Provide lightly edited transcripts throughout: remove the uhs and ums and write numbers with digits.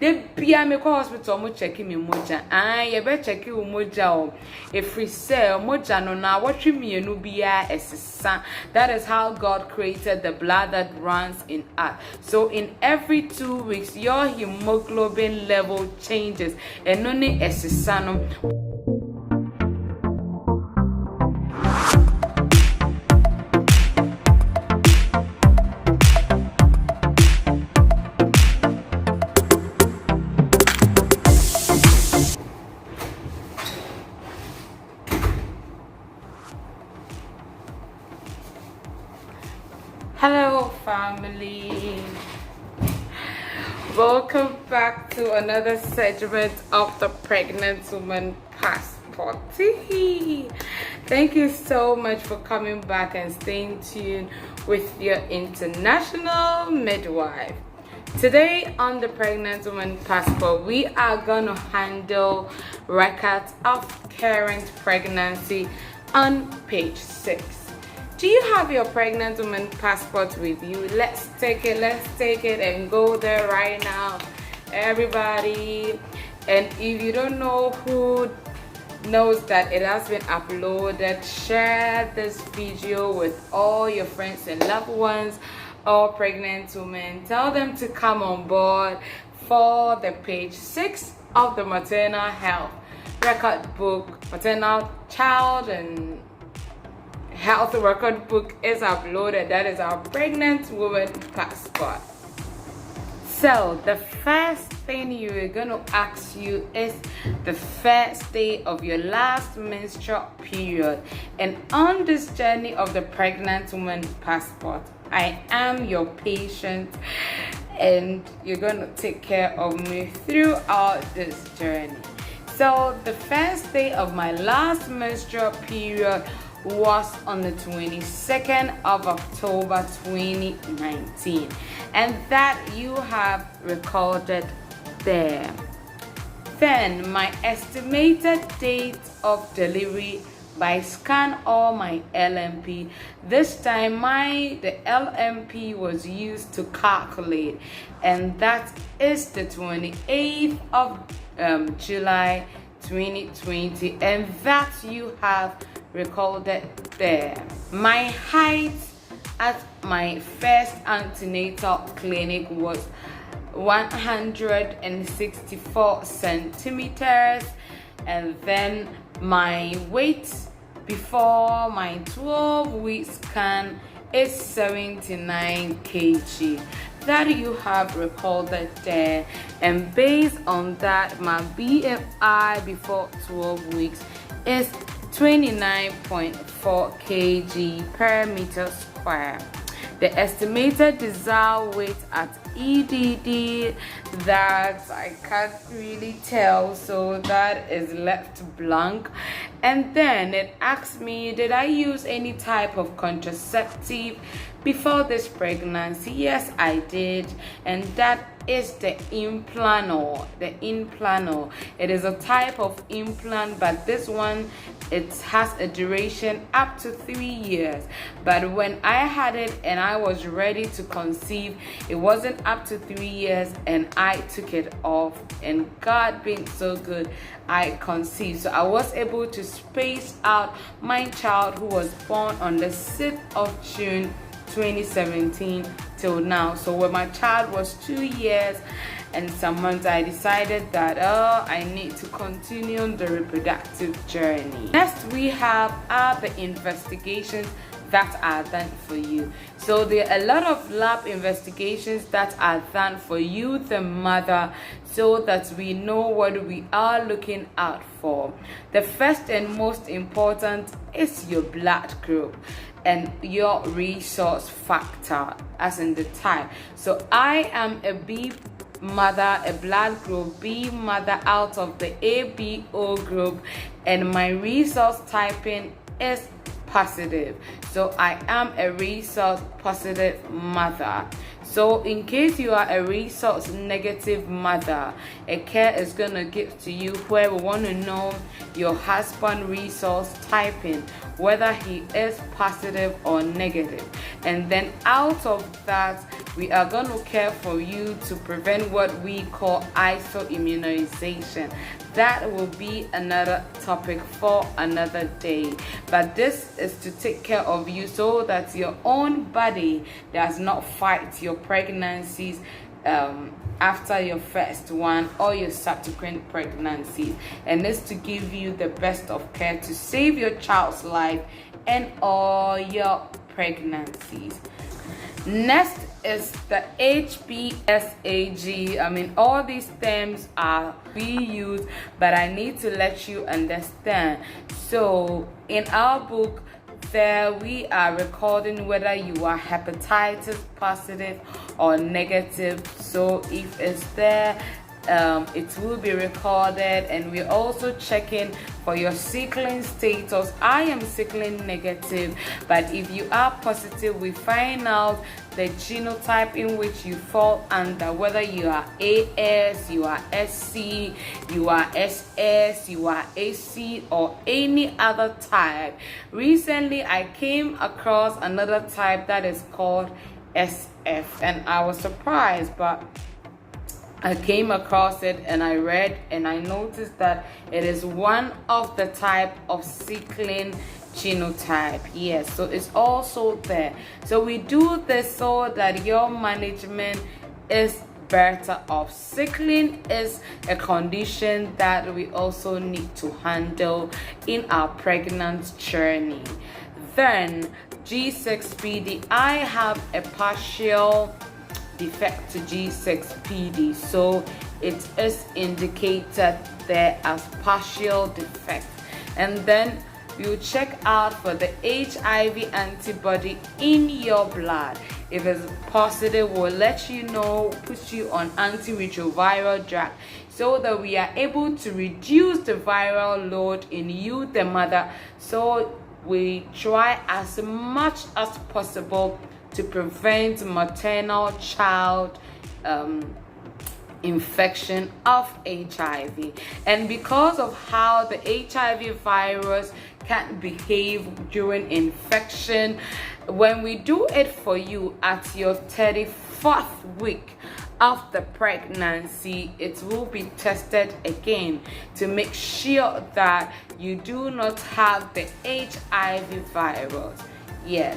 de bia me ko hospital mo check me moja ye be check you moja o every cell moja no na wotwe mienu bia esesa. That is how God created the blood that runs in us. So in every 2 weeks your hemoglobin level changes and only esesa no. Hello family, welcome back to another segment of the Pregnant Woman Passport. Thank you so much for coming back and staying tuned with your international midwife. Today on the Pregnant Woman Passport, we are going to handle records of current pregnancy on page 6. Do you have your Pregnant Woman Passport with you? Let's take it and go there right now, everybody. And if you don't know who knows that it has been uploaded, share this video with all your friends and loved ones, all pregnant women. Tell them to come on board for the page 6 of the maternal health record book. Maternal child and health record book is uploaded. That is our Pregnant Woman Passport. So the first thing you're going to ask you is the first day of your last menstrual period. And on this journey of the Pregnant Woman Passport, I am your patient and you're going to take care of me throughout this journey. So the first day of my last menstrual period was on the 22nd of October 2019, and that you have recorded there. Then my estimated date of delivery by scan or my LMP. This time the LMP was used to calculate, and that is the 28th of July 2020, and that you have recorded there. My height at my first antenatal clinic was 164 centimeters, and then my weight before my 12-week scan is 79 kg. That you have recorded there, and based on that my BMI before 12 weeks is 29.4 kg per meter square. The estimated desired weight at EDD, that I can't really tell, so that is left blank. And then it asks me, did I use any type of contraceptive before this pregnancy? Yes, I did, and that is the implanol. The implanol, it is a type of implant, but this one, it has a duration up to 3 years. But when I had it and I was ready to conceive, it wasn't up to 3 years, and I took it off, and God being so good, I conceived. So I was able to space out my child, who was born on the 6th of June 2017 till now. So when my child was 2 years and some months, I decided that I need to continue the reproductive journey. Next we have the investigations that are done for you. So there are a lot of lab investigations that are done for you, the mother, so that we know what we are looking out for. The first and most important is your blood group and your resource factor, as in the type. So I am a B mother, a blood group B mother out of the ABO group, and my resource typing is positive. So I am a resource positive mother. So in case you are a resource negative mother, a care is gonna give to you where we want to know your husband resource typing, whether he is positive or negative. And then out of that, we are going to care for you to prevent what we call isoimmunization. That will be another topic for another day, but this is to take care of you so that your own body does not fight your pregnancies after your first one or your subsequent pregnancies, and this to give you the best of care to save your child's life and all your pregnancies. Next is the Hbsag. I mean, all these terms are we use, but I need to let you understand. So in our book, there we are recording whether you are hepatitis positive or negative. So if it's there, it will be recorded, and we're also checking for your sickling status. I am sickling negative, but if you are positive, we find out the genotype in which you fall under, whether you are AS, you are SC, you are SS, you are AC, or any other type. Recently, I came across another type that is called SF, and I was surprised, but I came across it and I read and I noticed that it is one of the type of sickling genotype. Yes, so it's also there. So we do this so that your management is better off. Sickling is a condition that we also need to handle in our pregnant journey. Then G6PD, I have a partial defect to G6PD, so it is indicated there as partial defect. And then you check out for the HIV antibody in your blood. If it's positive, we'll let you know, put you on antiretroviral drug so that we are able to reduce the viral load in you, the mother. So we try as much as possible to prevent maternal child infection of HIV. And because of how the HIV virus can behave during infection, when we do it for you at your 34th week of the pregnancy, it will be tested again to make sure that you do not have the HIV virus. Yes.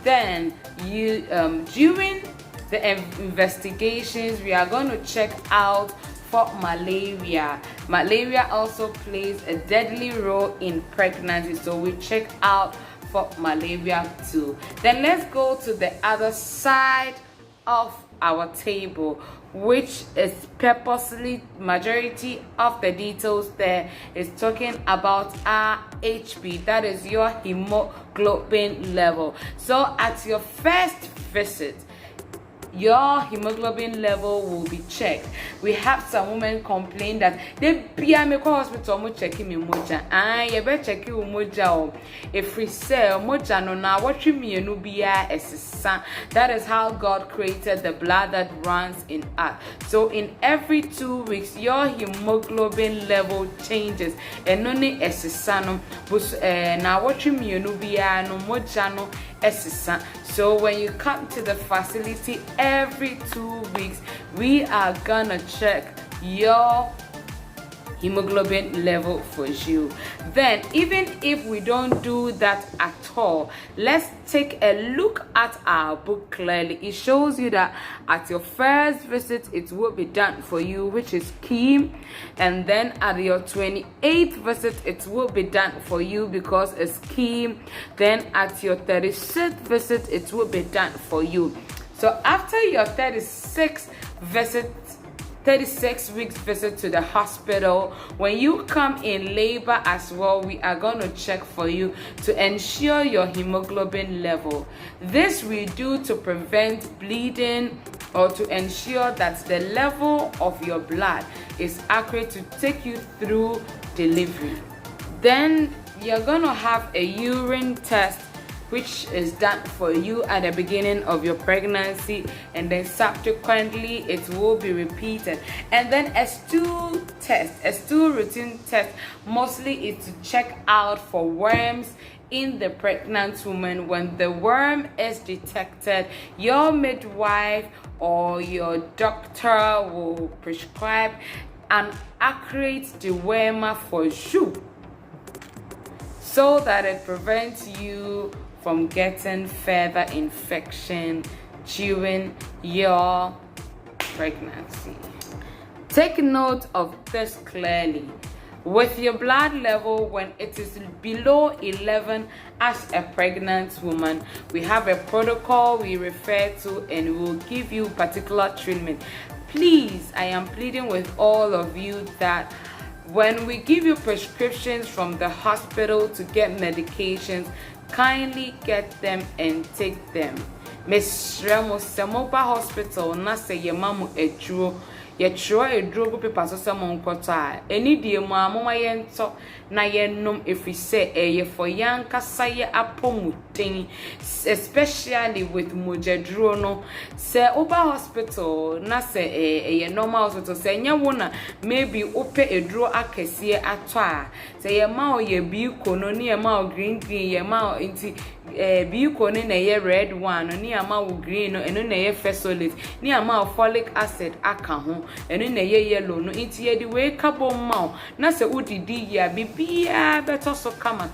Then you during the investigations, we are going to check out for malaria. Malaria also plays a deadly role in pregnancy, so we check out for malaria too. Then let's go to the other side of our table, which is purposely majority of the details there is talking about our HB, that is your hemoglobin level. So at your first visit, your hemoglobin level will be checked. We have some women complain that they be a medical hospital mo checking me moja. You better check you moja. If we say moja no na what you mean no be a son. That is how God created the blood that runs in us. So in every 2 weeks, your hemoglobin level changes. And only a son. Now what you mean no be a no moja no. So when you come to the facility every 2 weeks, we are gonna check your hemoglobin level for you. Then even if we don't do that at all, let's take a look at our book clearly. It shows you that at your first visit it will be done for you, which is key, and then at your 28th visit it will be done for you because it's key. Then at your 36th visit it will be done for you. So after your 36 weeks visit to the hospital, when you come in labor as well, we are going to check for you to ensure your hemoglobin level. This we do to prevent bleeding or to ensure that the level of your blood is accurate to take you through delivery. Then you're going to have a urine test, which is done for you at the beginning of your pregnancy, and then subsequently it will be repeated. And then a stool routine test, mostly is to check out for worms in the pregnant woman. When the worm is detected, your midwife or your doctor will prescribe an accurate dewormer for you so that it prevents you from getting further infection during your pregnancy. Take note of this clearly. With your blood level, when it is below 11 as a pregnant woman, we have a protocol we refer to and we will give you particular treatment. Please, I am pleading with all of you that when we give you prescriptions from the hospital to get medications, kindly get them and take them. Miss Remo Samopa Hospital, Nasa Yamamu Edro. Yetro edro go paper so sem nkoto a eni die mu amoma ye nto na ye nom efise eye for yankasa ye apomuten, especially with mojedro no se oba hospital na se eye normal hospital se nya wona maybe ope edro akese ato a se ye ma o ye bi kono ni ye ma o green ye ma inti bi kono na ye red one ni ama wo green no eno na ye fesolate ni ama folic acid aka ho eno na ye yellow no inti ye di we kabo ma na se udidi ya bibia beto so kama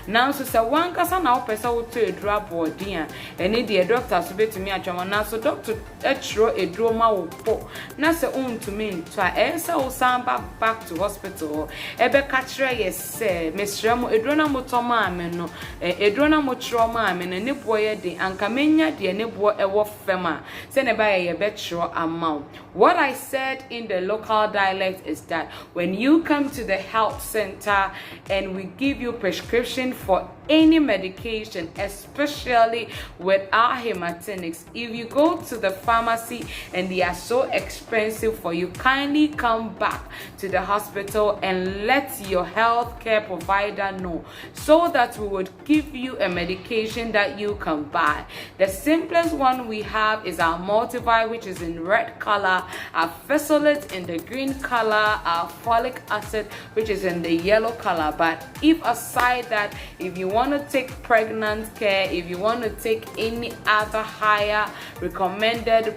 na so se wankasa na opesa wo to edro abodin a ene de doctor so betumi atwama na so doctor etro edro ma wo po na se untumi nto a ensa wo samba back to hospital ebe ka kire ye se mesremo edro na motoma ame no edro na motroma ame na ne boye de anka menya de ne bo ewo fema se ne ba ye betro amount. What I said in the local dialect is that when you come to the health center and we give you prescription for any medication, especially with our hematinics, if you go to the pharmacy and they are so expensive for you, kindly come back to the hospital and let your healthcare provider know so that we would give you a medication that you can buy. The simplest one we have is our multivitamin, which is in red color, our fesolate in the green color, our folic acid, which is in the yellow color. But if aside that, if you want to take pregnant care, if you want to take any other higher recommended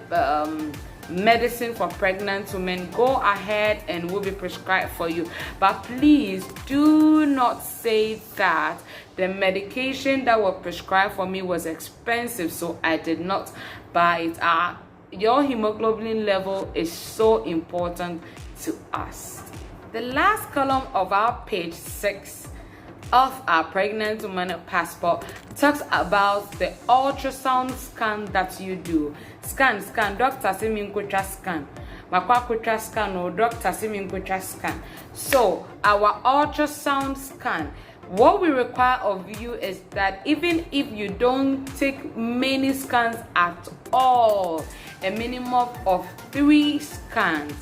medicine for pregnant women, go ahead and will be prescribed for you. But please do not say that the medication that was prescribed for me was expensive, so I did not buy it. Your hemoglobin level is so important to us. The last column of our page 6 of our pregnant woman passport talks about the ultrasound scan that you do. Scan, doctor say me nkotra scan. Makwa kotra scan or doctor say me nkotra scan. So, our ultrasound scan, what we require of you is that even if you don't take many scans at all, a minimum of 3 scans,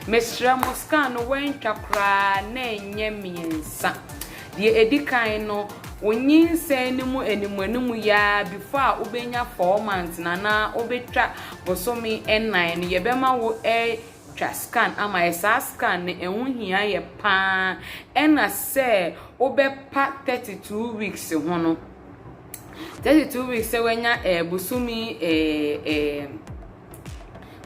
Menstrual scan when chakra ne nyemiensa. The edikan no wonyin se enimu ya before ubenya 4 months na obetwa bosomi n9 ye bema wo scan ama esa scan ne ehunhia ye pa ena se obepa 32 weeks ho no 32 weeks se wenya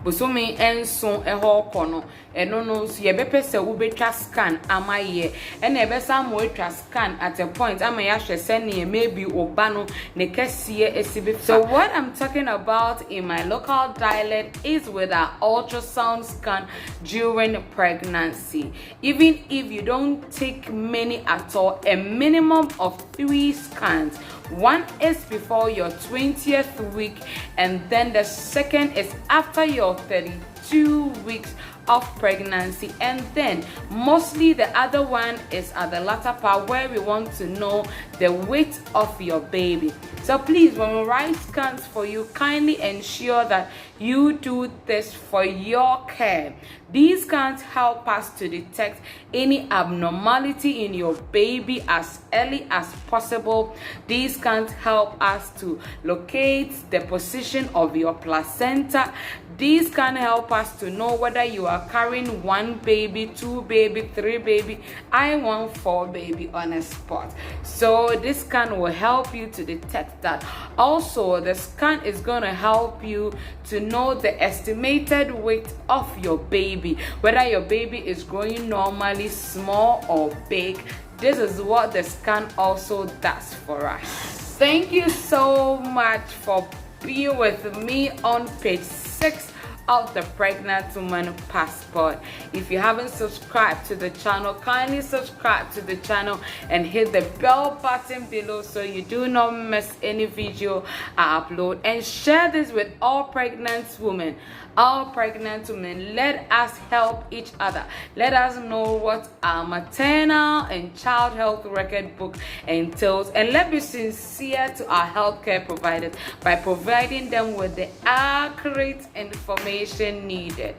busumi enso eho kono eno no so ye bepese wo betwa scan ama ye ena ebesa mo etwa scan at a point ama ya hwese ne maybe oba no ne kese esibe. So what I'm talking about in my local dialect is with our ultrasound scan during pregnancy. Even if you don't take many at all, a minimum of 3 scans. One is before your 20th week, and then the second is after your 32 weeks of pregnancy, and then mostly the other one is at the latter part where we want to know the weight of your baby. So please, when we write scans for you, kindly ensure that you do this for your care. These scans help us to detect any abnormality in your baby as early as possible. These scans help us to locate the position of your placenta. These can help us to know whether you are are carrying 1 baby, 2 baby, 3 baby. I want 4 baby on a spot. So this scan will help you to detect that. Also, the scan is going to help you to know the estimated weight of your baby, whether your baby is growing normally, small or big. This is what the scan also does for us. Thank you so much for being with me on page 6 of the Pregnant Woman Passport. If you haven't subscribed to the channel, kindly subscribe to the channel and hit the bell button below so you do not miss any video I upload, and share this with all pregnant women. Let us help each other. Let us know what our maternal and child health record book entails, and let's be sincere to our healthcare providers by providing them with the accurate information needed.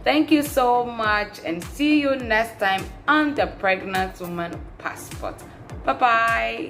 Thank you so much, and see you next time on the Pregnant Woman Passport. Bye bye.